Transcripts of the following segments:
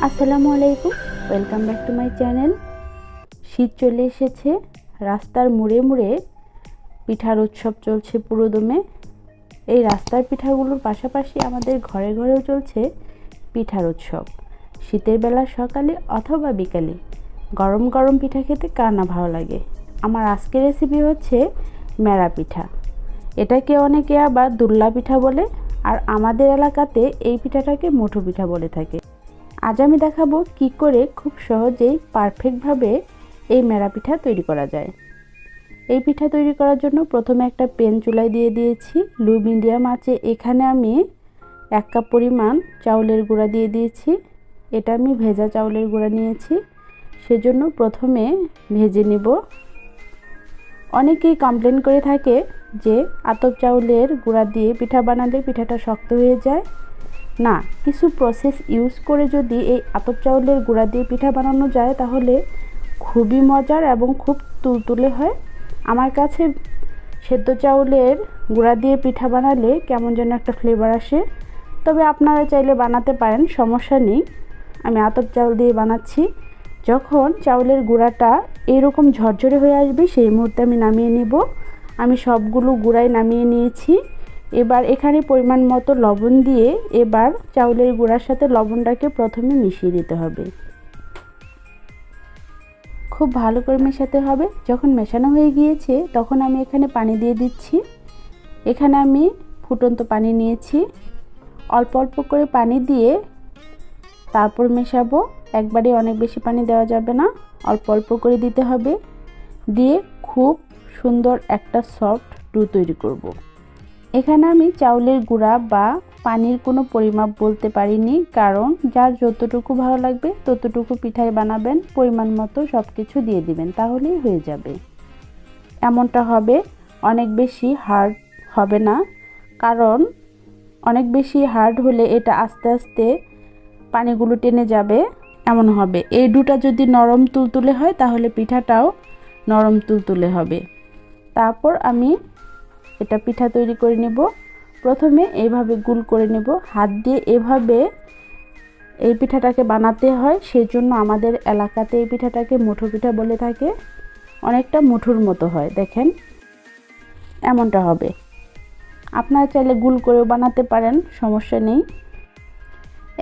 আসসালামু আলাইকুম, welcome back to my channel. শীত চলে এসেছে, রাস্তার মুড়ে মুড়ে পিঠার উৎসব চলছে পুরো দমে। এই রাস্তার পিঠাগুলোর পাশাপাশি আমাদের ঘরে ঘরেও চলছে পিঠার উৎসব। শীতের বেলা সকালে অথবা বিকালে গরম গরম পিঠা খেতে কার না ভালো লাগে। আমার আজকের রেসিপি হচ্ছে মেরা পিঠা। এটাকে অনেকে আবার দুল্লা পিঠা বলে, আর আমাদের এলাকাতে এই পিঠাটাকে মুঠো পিঠা বলে থাকে। আজ আমি দেখাবো কি করে খুব সহজেই পারফেক্টভাবে এই মেরা পিঠা তৈরি করা যায়। এই পিঠা তৈরি করার জন্য প্রথমে একটা প্যান চুলায় দিয়ে দিয়েছি লো মিডিয়াম আঁচে। এখানে আমি 1 কাপ পরিমাণ চাউলের গুঁড়া দিয়ে দিয়েছি। এটা আমি ভেজা চাউলের গুঁড়া নিয়েছি, সেজন্য প্রথমে ভেজে নিব। অনেকেই কমপ্লেন করে থাকে যে আতপ চাউলের গুঁড়া দিয়ে পিঠা বানালে পিঠাটা শক্ত হয়ে যায়। না, কিছু প্রসেস ইউজ করে যদি এই আতপ চাউলের গুঁড়া দিয়ে পিঠা বানানো যায় তাহলে খুবই মজার এবং খুব তুলতুলে হয়। আমার কাছে সেদ্ধ চাউলের গুঁড়া দিয়ে পিঠা বানালে কেমন যেন একটা ফ্লেভার আসে, তবে আপনারা চাইলে বানাতে পারেন, সমস্যা নেই। আমি আতপ চাউল দিয়ে বানাচ্ছি। যখন চাউলের গুঁড়াটা এরকম ঝরঝরে হয়ে আসবে সেই মুহূর্তে আমি নামিয়ে নিব। আমি সবগুলো গুঁড়াই নামিয়ে নিয়েছি। এবার এখানে পরিমাণ মতো লবণ দিয়ে এবার চাউলের গুঁড়ার সাথে লবণটাকে প্রথমে মিশিয়ে দিতে হবে। খুব ভালো করে মেশাতে হবে। যখন মেশানো হয়ে গিয়েছে তখন আমি এখানে পানি দিয়ে দিচ্ছি। এখানে আমি ফুটন্ত পানি নিয়েছি। অল্প অল্প করে পানি দিয়ে তারপর মেশাবো। একবারে অনেক বেশি পানি দেওয়া যাবে না, অল্প অল্প করে দিতে হবে। দিয়ে খুব সুন্দর একটা সফট ডো তৈরি করব। এখানে আমি চাউলের গুঁড়া বা পানির কোনো পরিমাপ বলতে পারিনি, কারণ যার যতটুকু ভালো লাগবে ততটুকু পিঠাই বানাবেন। পরিমাণ মতো সব কিছু দিয়ে দিবেন, তাহলেই হয়ে যাবে। এমনটা হবে, অনেক বেশি হার্ড হবে না, কারণ অনেক বেশি হার্ড হলে এটা আস্তে আস্তে পানিগুলো টেনে যাবে, এমন হবে। এই ডোটা যদি নরম তুলতুলে হয় তাহলে পিঠাটাও নরম তুলতুলে হবে। তারপর আমি এটা পিঠা তৈরি করে নেব। প্রথমে এইভাবে গোল করে নেব হাত দিয়ে। এভাবে এই পিঠাটাকে বানাতে হয়, সেজন্য আমাদের এলাকাতে এই পিঠাটাকে মুঠো পিঠা বলে থাকে। অনেকটা মুঠোর মতো হয়, দেখেন এমনটা হবে। আপনারা চাইলে গোল করেও বানাতে পারেন, সমস্যা নেই।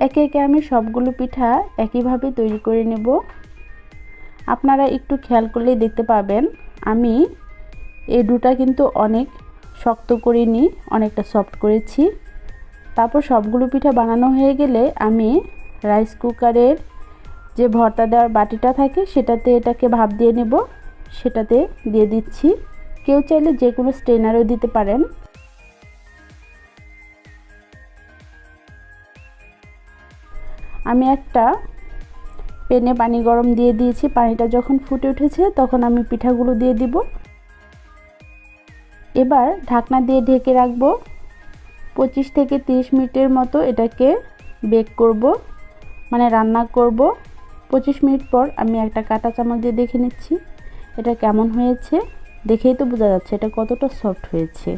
একে একে আমি সবগুলো পিঠা একইভাবে তৈরি করে নেব। আপনারা একটু খেয়াল করলেই দেখতে পাবেন আমি এই ডোটা কিন্তু অনেক শক্ত করিনি, অনেকটা সফট করেছি। তারপর সবগুলো পিঠা বানানো হয়ে গেলে আমি রাইস কুকারের যে ভর্তা দেওয়ার বাটিটা থাকে সেটাতে এটাকে ভাপ দিয়ে নেব। সেটাতে দিয়ে দিচ্ছি। কেউ চাইলে যে কোনো স্ট্রেনারও দিতে পারেন। আমি একটা প্যানে পানি গরম দিয়ে দিয়েছি। পানিটা যখন ফুটে উঠেছে তখন আমি পিঠাগুলো দিয়ে দিব। এবার ঢাকনা দিয়ে ঢেকে রাখবো। 25 থেকে 30 মিনিটের মতো এটাকে বেক করব, মানে রান্না করব। 25 মিনিট পর আমি একটা কাঁটা চামচ দিয়ে দেখে নিচ্ছি এটা কেমন হয়েছে। দেখেই তো বোঝা যাচ্ছে এটা কতটা সফট হয়েছে।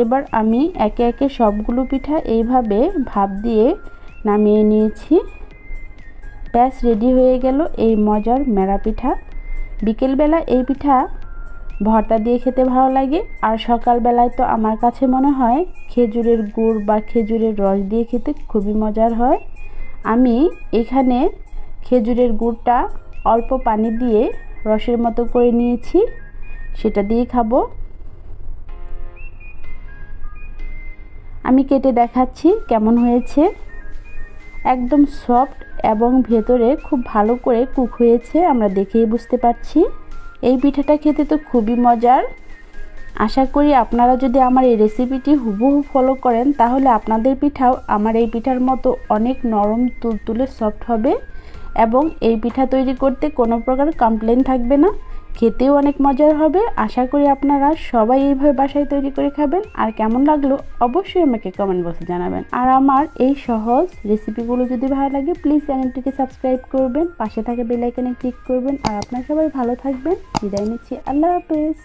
এবার আমি একে একে সবগুলো পিঠা এইভাবে ভাপ দিয়ে নামিয়ে নিয়েছি। ব্যাস রেডি হয়ে গেল এই মজার মেরা পিঠা। বিকেলবেলা এই পিঠা ভর্তা দিয়ে খেতে ভালো লাগে, আর সকালবেলায় তো আমার কাছে মনে হয় খেজুরের গুড় বা খেজুরের রস দিয়ে খেতে খুবই মজার হয়। আমি এখানে খেজুরের গুড়টা অল্প পানি দিয়ে রসের মতো করে নিয়েছি, সেটা দিয়ে খাবো। আমি কেটে দেখাচ্ছি কেমন হয়েছে। একদম সফট এবং ভেতরে খুব ভালো করে কুক হয়েছে, আমরা দেখেই বুঝতে পারছি। এই পিঠাটা খেতে তো খুবই মজার। আশা করি আপনারা যদি আমার এই রেসিপিটি হুবহু ফলো করেন তাহলে আপনাদের পিঠাও আমার এই পিঠার মতো অনেক নরম তুলতুলে সফট হবে, এবং এই পিঠা তৈরি করতে কোনো প্রকার কমপ্লেন থাকবে না। খেতেও অনেক মজার হবে। আশা করি আপনারা সবাই এইভাবে বাসায় তৈরি করে খাবেন। আর কেমন লাগলো অবশ্যই আমাকে কমেন্ট বক্সে জানাবেন। আর আমার এই সহজ রেসিপিগুলো যদি ভালো লাগে প্লিজ চ্যানেলটিকে সাবস্ক্রাইব করবেন, পাশে থাকা বেল আইকনে ক্লিক করবেন। আর আপনারা সবাই ভালো থাকবেন। বিদায় নিচ্ছি, আল্লাহ হাফেজ।